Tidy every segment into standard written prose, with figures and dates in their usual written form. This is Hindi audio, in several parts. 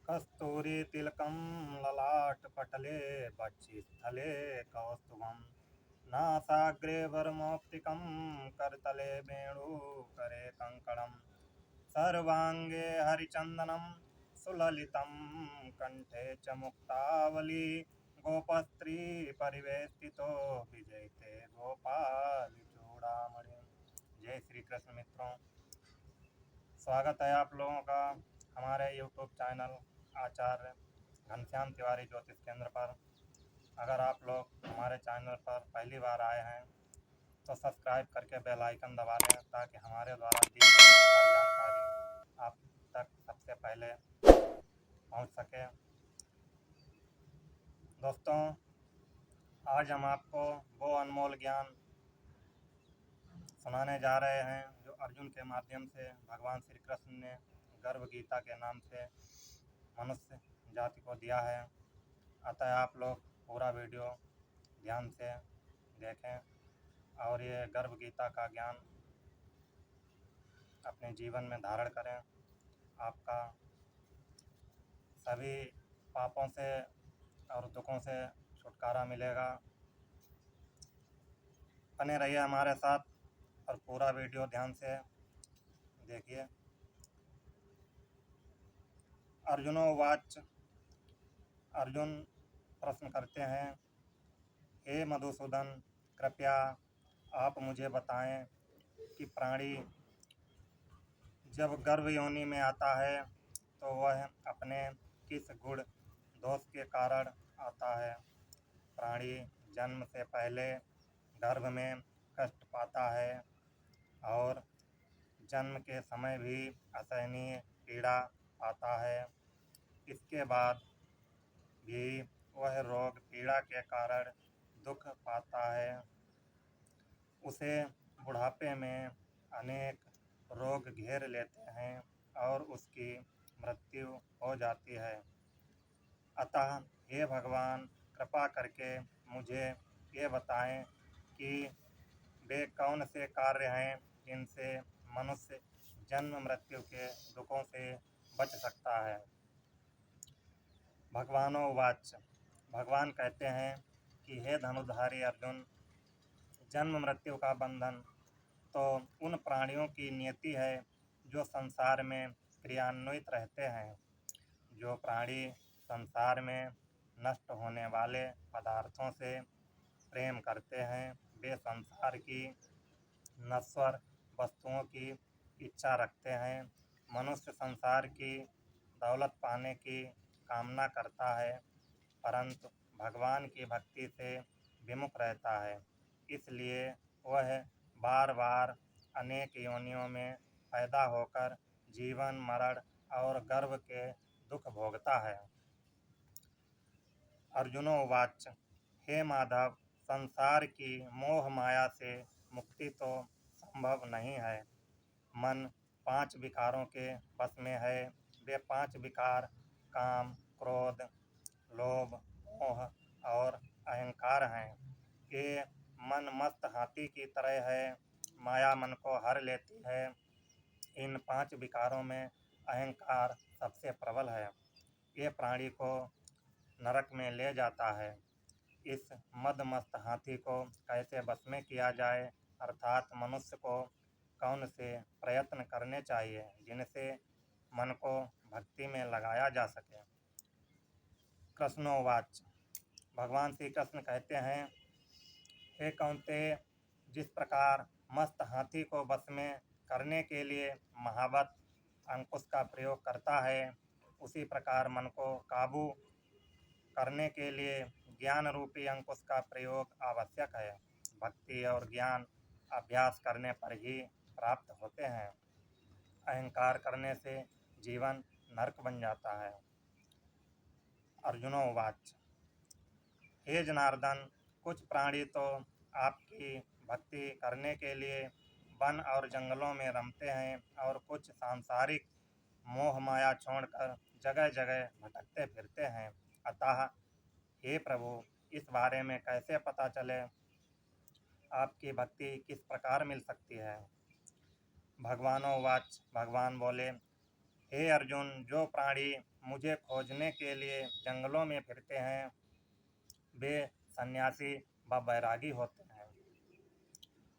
कस्तूरीतिलकं ललाटपटले वक्षस्थले कौस्तुभं नासाग्रे वरमौक्तिकं करतले वेणुकरे कङ्कणं सर्वाङ्गे हरिचन्दनं सुललितं कण्ठे च मुक्तावली गोपस्त्री परिवेष्टितो विजयते गोपाल चूड़ामणि। जय श्री कृष्ण मित्रों, स्वागत है आप लोगों का हमारे YouTube चैनल आचार्य घनश्याम तिवारी ज्योतिष केंद्र पर। अगर आप लोग हमारे चैनल पर पहली बार आए हैं तो सब्सक्राइब करके बेल आइकन दबा लें ताकि हमारे द्वारा दी गई हर जानकारी आप तक सबसे पहले पहुंच सके। दोस्तों, आज हम आपको वो अनमोल ज्ञान सुनाने जा रहे हैं जो अर्जुन के माध्यम से भगवान श्री कृष्ण ने गर्भ गीता के नाम से मनुष्य जाति को दिया है। अतः आप लोग पूरा वीडियो ध्यान से देखें और ये गर्भ गीता का ज्ञान अपने जीवन में धारण करें। आपका सभी पापों से और दुखों से छुटकारा मिलेगा। बने रहिए हमारे साथ और पूरा वीडियो ध्यान से देखिए। अर्जुनोवाच, अर्जुन प्रश्न करते हैं, हे मधुसूदन, कृपया आप मुझे बताएं कि प्राणी जब गर्भ योनि में आता है तो वह अपने किस गुण दोष के कारण आता है। प्राणी जन्म से पहले गर्भ में कष्ट पाता है और जन्म के समय भी असहनीय पीड़ा पाता है। इसके बाद भी वह रोग पीड़ा के कारण दुख पाता है। उसे बुढ़ापे में अनेक रोग घेर लेते हैं और उसकी मृत्यु हो जाती है। अतः हे भगवान, कृपा करके मुझे ये बताएं कि वे कौन से कार्य हैं जिनसे मनुष्य जन्म मृत्यु के दुखों से बच सकता है। भगवानोवाच, भगवान कहते हैं कि हे धनुधारी अर्जुन, जन्म मृत्यु का बंधन तो उन प्राणियों की नियति है जो संसार में क्रियान्वित रहते हैं। जो प्राणी संसार में नष्ट होने वाले पदार्थों से प्रेम करते हैं, वे संसार की नश्वर वस्तुओं की इच्छा रखते हैं। मनुष्य संसार की दौलत पाने की कामना करता है परंतु भगवान की भक्ति से विमुख रहता है। इसलिए वह बार बार अनेक योनियों में पैदा होकर जीवन मरण और गर्भ के दुख भोगता है। अर्जुनोवाच, हे माधव, संसार की मोह माया से मुक्ति तो संभव नहीं है। मन 5 विकारों के वश में है। वे 5 विकार काम, क्रोध, लोभ, मोह और अहंकार हैं। ये मन मस्त हाथी की तरह है, माया मन को हर लेती है। इन 5 विकारों में अहंकार सबसे प्रबल है। ये प्राणी को नरक में ले जाता है। इस मदमस्त हाथी को कैसे वश में किया जाए, अर्थात मनुष्य को कौन से प्रयत्न करने चाहिए जिनसे मन को भक्ति में लगाया जा सके। कृष्णोवाच, भगवान श्री कृष्ण कहते हैं, हे कौन्तेय, जिस प्रकार मस्त हाथी को वश में करने के लिए महावत अंकुश का प्रयोग करता है, उसी प्रकार मन को काबू करने के लिए ज्ञान रूपी अंकुश का प्रयोग आवश्यक है। भक्ति और ज्ञान अभ्यास करने पर ही प्राप्त होते हैं। अहंकार करने से जीवन नरक बन जाता है। अर्जुनोवाच, हे जनार्दन, कुछ प्राणी तो आपकी भक्ति करने के लिए वन और जंगलों में रमते हैं और कुछ सांसारिक मोह माया छोड़कर जगह जगह भटकते फिरते हैं। अतः हे प्रभु, इस बारे में कैसे पता चले आपकी भक्ति किस प्रकार मिल सकती है। भगवानोवाच, भगवान बोले, हे अर्जुन, जो प्राणी मुझे खोजने के लिए जंगलों में फिरते हैं वे सन्यासी व बैरागी होते हैं।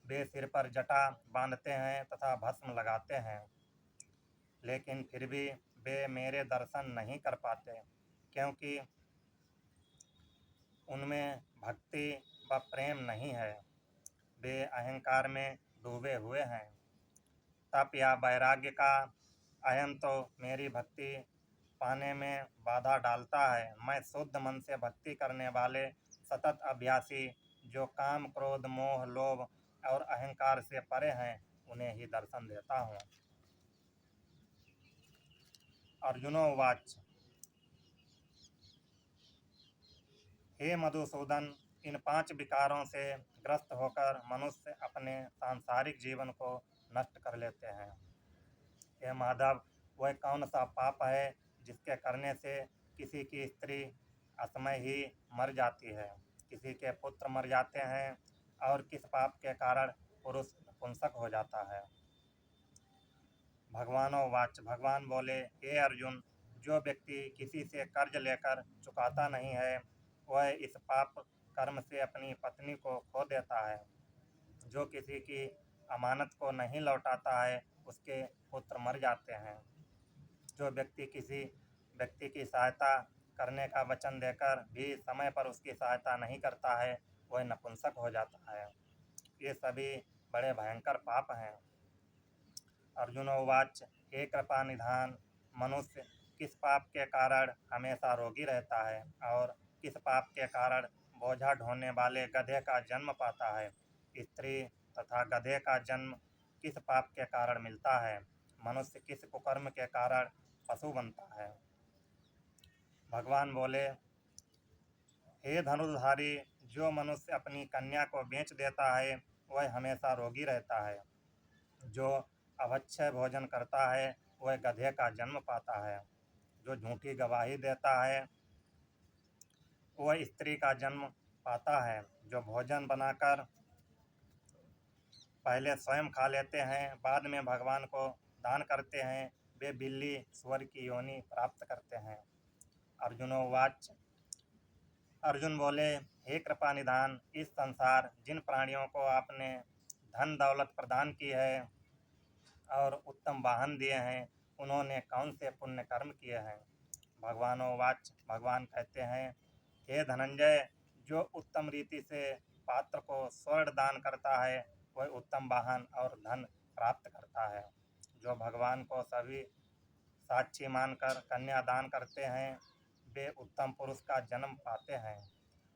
वे सिर पर जटा बांधते हैं तथा भस्म लगाते हैं, लेकिन फिर भी वे मेरे दर्शन नहीं कर पाते, क्योंकि उनमें भक्ति व प्रेम नहीं है। वे अहंकार में डूबे हुए हैं। तप या वैराग्य का अहम तो मेरी भक्ति पाने में बाधा डालता है। मैं शुद्ध मन से भक्ति करने वाले सतत अभ्यासी, जो काम क्रोध मोह लोभ और अहंकार से परे हैं, उन्हें ही दर्शन देता हूँ। अर्जुनोवाच, हे मधुसूदन, इन 5 विकारों से ग्रस्त होकर मनुष्य अपने सांसारिक जीवन को नष्ट कर लेते हैं। हे माधव, वह कौन सा पाप है जिसके करने से किसी की स्त्री असमय ही मर जाती है, किसी के पुत्र मर जाते हैं और किस पाप के कारण पुरुष नपुंसक हो जाता है। भगवानोवाच, भगवान बोले, हे अर्जुन, जो व्यक्ति किसी से कर्ज लेकर चुकाता नहीं है वह इस पाप कर्म से अपनी पत्नी को खो देता है। जो किसी की अमानत को नहीं लौटाता है उसके पुत्र मर जाते हैं। जो व्यक्ति किसी व्यक्ति की सहायता करने का वचन देकर भी समय पर उसकी सहायता नहीं करता है वह नपुंसक हो जाता है। ये सभी बड़े भयंकर पाप हैं। अर्जुनोवाच, हे कृपा निधान, मनुष्य किस पाप के कारण हमेशा रोगी रहता है और किस पाप के कारण बोझा ढोने वाले गधे का जन्म पाता है। स्त्री तथा गधे का जन्म किस पाप के कारण मिलता है। मनुष्य किस कुकर्म के कारण पशु बनता है। भगवान बोले, हे धनुर्धारी, जो मनुष्य अपनी कन्या को बेच देता है वह हमेशा रोगी रहता है। जो अभक्षय भोजन करता है वह गधे का जन्म पाता है। जो झूठी गवाही देता है वह स्त्री का जन्म पाता है। जो भोजन बनाकर पहले स्वयं खा लेते हैं बाद में भगवान को दान करते हैं वे बिल्ली स्वर की योनि प्राप्त करते हैं। अर्जुनोवाच, अर्जुन बोले, हे कृपा निधान, इस संसार जिन प्राणियों को आपने धन दौलत प्रदान की है और उत्तम वाहन दिए हैं उन्होंने कौन से पुण्य कर्म किए हैं। भगवानोवाच, भगवान कहते हैं, हे धनंजय, जो उत्तम रीति से पात्र को स्वर्ण दान करता है वह उत्तम वाहन और धन प्राप्त करता है। जो भगवान को सभी साक्षी मानकर कन्या दान करते हैं वे उत्तम पुरुष का जन्म पाते हैं।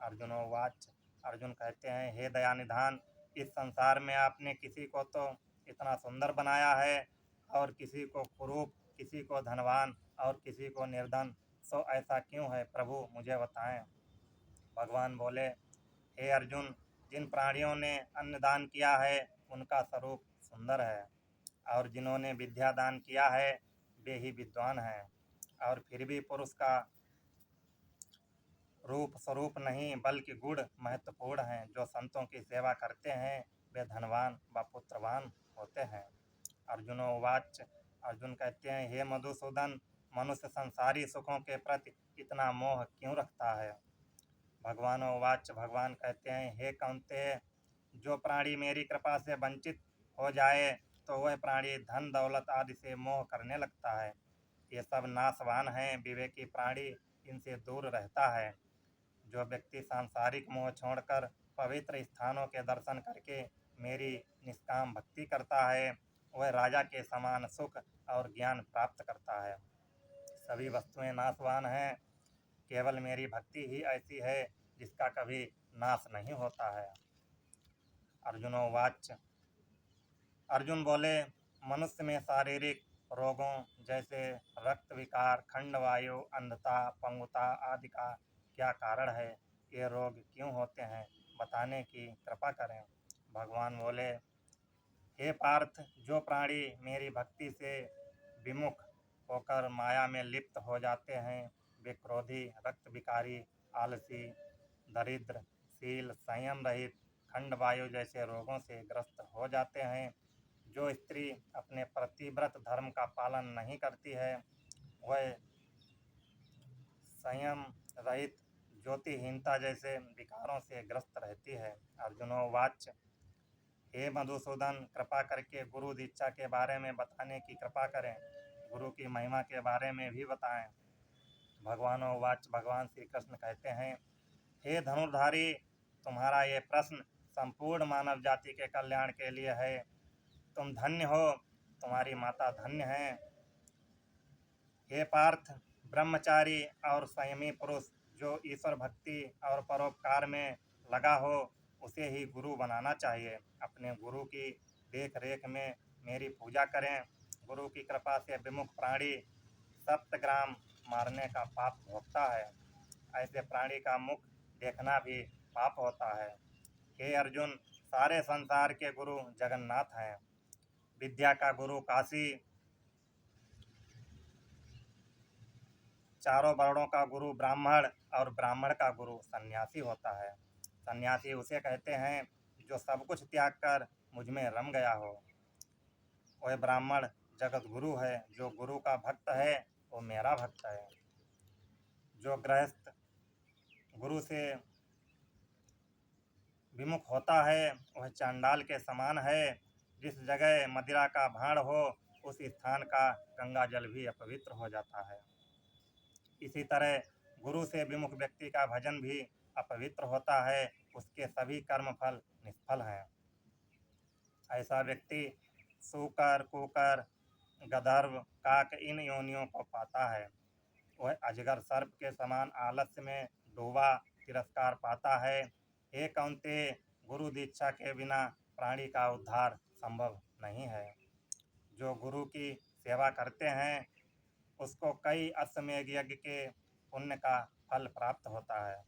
अर्जुनोवाच, अर्जुन कहते हैं, हे दयानिधान, इस संसार में आपने किसी को तो इतना सुंदर बनाया है और किसी को कुरूप, किसी को धनवान और किसी को निर्धन, सो ऐसा क्यों है प्रभु, मुझे बताएं। भगवान बोले, हे अर्जुन, जिन प्राणियों ने अन्न दान किया है उनका स्वरूप सुंदर है और जिन्होंने विद्या दान किया है वे ही विद्वान हैं। और फिर भी पुरुष का रूप स्वरूप नहीं बल्कि गुण महत्वपूर्ण हैं। जो संतों की सेवा करते हैं वे धनवान व पुत्रवान होते हैं। अर्जुनोवाच, अर्जुन कहते हैं, हे मधुसूदन, मनुष्य संसारी सुखों के प्रति इतना मोह क्यों रखता है। भगवानोवाच, भगवान कहते हैं, हे कौन्तेय, जो प्राणी मेरी कृपा से वंचित हो जाए तो वह प्राणी धन दौलत आदि से मोह करने लगता है। ये सब नाशवान हैं, विवेकी प्राणी इनसे दूर रहता है। जो व्यक्ति सांसारिक मोह छोड़कर पवित्र स्थानों के दर्शन करके मेरी निष्काम भक्ति करता है वह राजा के समान सुख और ज्ञान प्राप्त करता है। सभी वस्तुएं नाशवान हैं, केवल मेरी भक्ति ही ऐसी है जिसका कभी नाश नहीं होता है। अर्जुनोवाच, अर्जुन बोले, मनुष्य में शारीरिक रोगों जैसे रक्त विकार, खंडवायु, अंधता, पंगुता आदि का क्या कारण है। ये रोग क्यों होते हैं, बताने की कृपा करें। भगवान बोले, हे पार्थ, जो प्राणी मेरी भक्ति से विमुख होकर माया में लिप्त हो जाते हैं वे क्रोधी, रक्त विकारी, आलसी, दरिद्र, शील संयम रहित, खंड वायु जैसे रोगों से ग्रस्त हो जाते हैं। जो स्त्री अपने प्रतिव्रत धर्म का पालन नहीं करती है वह संयम रहित ज्योतिहीनता जैसे विकारों से ग्रस्त रहती है। अर्जुनोवाच हे मधुसूदन, कृपा करके गुरु दीक्षा के बारे में बताने की कृपा करें, गुरु की महिमा के बारे में भी बताएं। भगवानोवाच भगवान श्री कृष्ण कहते हैं, हे धनुर्धारी, तुम्हारा ये प्रश्न संपूर्ण मानव जाति के कल्याण के लिए है। तुम धन्य हो, तुम्हारी माता धन्य है। हे पार्थ, ब्रह्मचारी और संयमी पुरुष जो ईश्वर भक्ति और परोपकार में लगा हो उसे ही गुरु बनाना चाहिए। अपने गुरु की देख रेख में मेरी पूजा करें। गुरु की कृपा से विमुख प्राणी सप्तग्राम मारने का पाप भोगता है। ऐसे प्राणी का मुख देखना भी पाप होता है। हे अर्जुन, सारे संसार के गुरु जगन्नाथ हैं। विद्या का गुरु काशी, चारों वर्णों का गुरु ब्राह्मण और ब्राह्मण का गुरु सन्यासी होता है। सन्यासी उसे कहते हैं जो सब कुछ त्याग कर मुझ में रम गया हो। वह ब्राह्मण जगत गुरु है। जो गुरु का भक्त है वो मेरा भक्त है। जो गृहस्थ गुरु से विमुख होता है वह चांडाल के समान है। जिस जगह मदिरा का भांड हो उस स्थान का गंगा जल भी अपवित्र हो जाता है। इसी तरह गुरु से विमुख व्यक्ति का भजन भी अपवित्र होता है, उसके सभी कर्मफल निष्फल हैं। ऐसा व्यक्ति सूकर, कुकर, गंधर्व, काक इन योनियों को पाता है। वह अजगर सर्प के समान आलस्य में डूबा तिरस्कार पाता है। हे कौन्तेय, गुरु दीक्षा के बिना प्राणी का उद्धार संभव नहीं है। जो गुरु की सेवा करते हैं उसको कई अश्वमेध यज्ञ के पुण्य का फल प्राप्त होता है।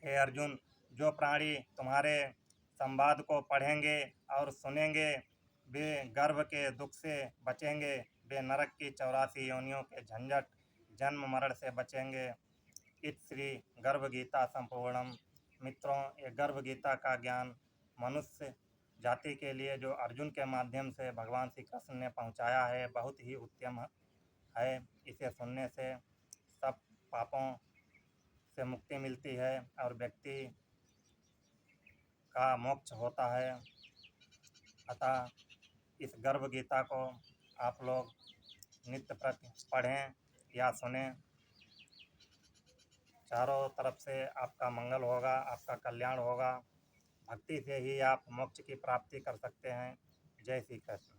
हे अर्जुन, जो प्राणी तुम्हारे संवाद को पढ़ेंगे और सुनेंगे वे गर्भ के दुख से बचेंगे। वे नरक की 84 योनियों के झंझट जन्म मरण से बचेंगे। इत श्री गर्भ गीता संपूर्णम। मित्रों, ये गर्भ गीता का ज्ञान मनुष्य जाति के लिए जो अर्जुन के माध्यम से भगवान श्री कृष्ण ने पहुंचाया है बहुत ही उत्तम है। इसे सुनने से सब पापों से मुक्ति मिलती है और व्यक्ति का मोक्ष होता है। अतः इस गर्भ गीता को आप लोग नित्य प्रति पढ़ें या सुनें। चारों तरफ से आपका मंगल होगा, आपका कल्याण होगा। भक्ति से ही आप मोक्ष की प्राप्ति कर सकते हैं। जय श्री कृष्ण।